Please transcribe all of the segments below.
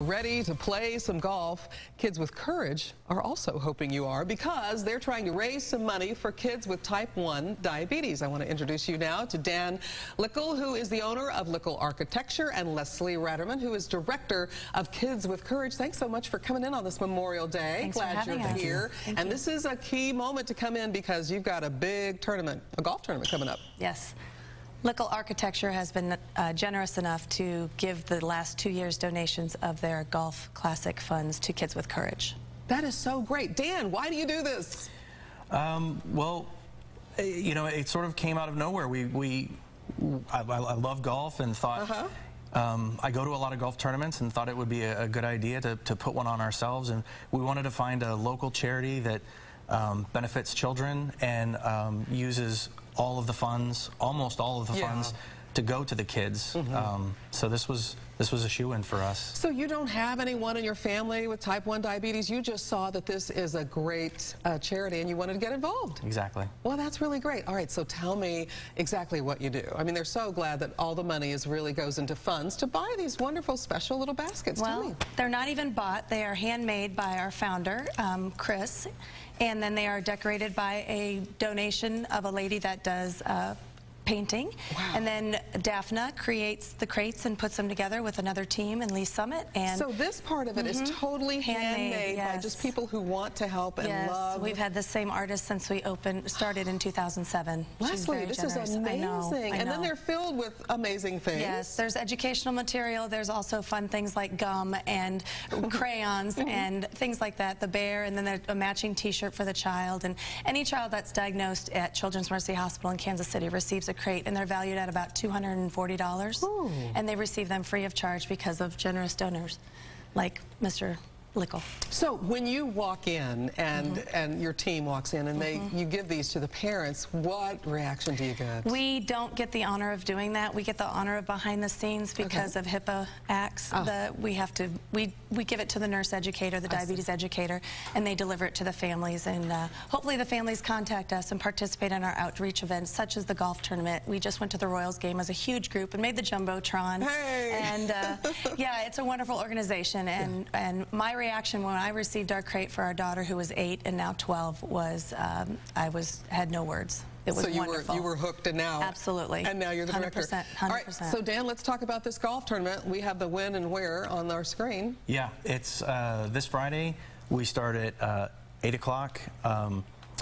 Ready to play some golf? Kids with Courage are also hoping you are, because they're trying to raise some money for kids with type 1 diabetes. I want to introduce you now to Dan Lickel, who is the owner of Lickel Architecture, and Leslie Ratterman, who is director of Kids with Courage. Thanks so much for coming in on this Memorial Day. Thanks Glad for you're having us. here. And this is a key moment to come in because you've got a big tournament, a golf tournament coming up. Yes. Lickel Architecture has been generous enough to give the last 2 years donations of their golf classic funds to Kids with Courage. That is so great. Dan, why do you do this? Well, you know, it sort of came out of nowhere. I love golf and thought, I go to a lot of golf tournaments and thought it would be a good idea to put one on ourselves, and we wanted to find a local charity that benefits children and uses all of the funds, almost all of the funds, to go to the kids. So this was a shoo-in for us. So you don't have anyone in your family with type 1 diabetes. You just saw that this is a great charity and you wanted to get involved. Exactly. Well, that's really great. All right, so tell me exactly what you do. I mean, they're so glad that all the money really goes into funds to buy these wonderful special little baskets. Well, they're not even bought. They are handmade by our founder, Chris, and then they are decorated by a donation of a lady that does painting. Wow. And then Daphne creates the crates and puts them together with another team in Lee Summit. And so this part of it is totally handmade by just people who want to help and love. We've had the same artist since we started in 2007. Leslie, this is amazing. I know. And then they're filled with amazing things. Yes, there's educational material. There's also fun things like gum and crayons and things like that, the bear, and then there's a matching t-shirt for the child. And any child that's diagnosed at Children's Mercy Hospital in Kansas City receives a crate, and they're valued at about $240. Ooh. And they receive them free of charge because of generous donors like Mr. Lickel. So when you walk in and your team walks in and you give these to the parents, what reaction do you get? We don't get the honor of doing that. We get the honor of behind the scenes because of HIPAA acts. We give it to the nurse educator, the diabetes educator, and they deliver it to the families. And hopefully the families contact us and participate in our outreach events, such as the golf tournament. We just went to the Royals game as a huge group and made the Jumbotron. Hey. And yeah, it's a wonderful organization. And my reaction when I received our crate for our daughter, who was 8 and now 12, was I had no words. It was wonderful. So you were hooked, and now absolutely, and now you're the director. 100%. All right, so Dan, let's talk about this golf tournament. We have the when and where on our screen. Yeah, it's this Friday. We start at 8 o'clock.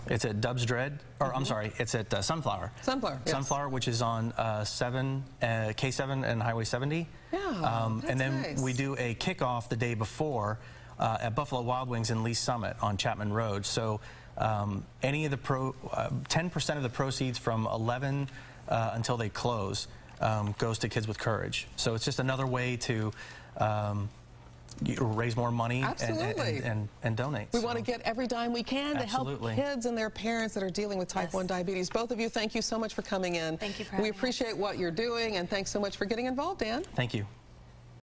It's at Dub's Dread, or I'm sorry, it's at Sunflower. Sunflower, yes. Sunflower, which is on K7 and Highway 70. Yeah, and then we do a kickoff the day before at Buffalo Wild Wings in Lee Summit on Chapman Road. So any of the 10% of the proceeds from 11 until they close goes to Kids with Courage. So it's just another way to raise more money and donate. We want to get every dime we can to help kids and their parents that are dealing with type 1 diabetes. Both of you, thank you so much for coming in. Thank you for having us. We appreciate what you're doing, and thanks so much for getting involved, Dan. Thank you.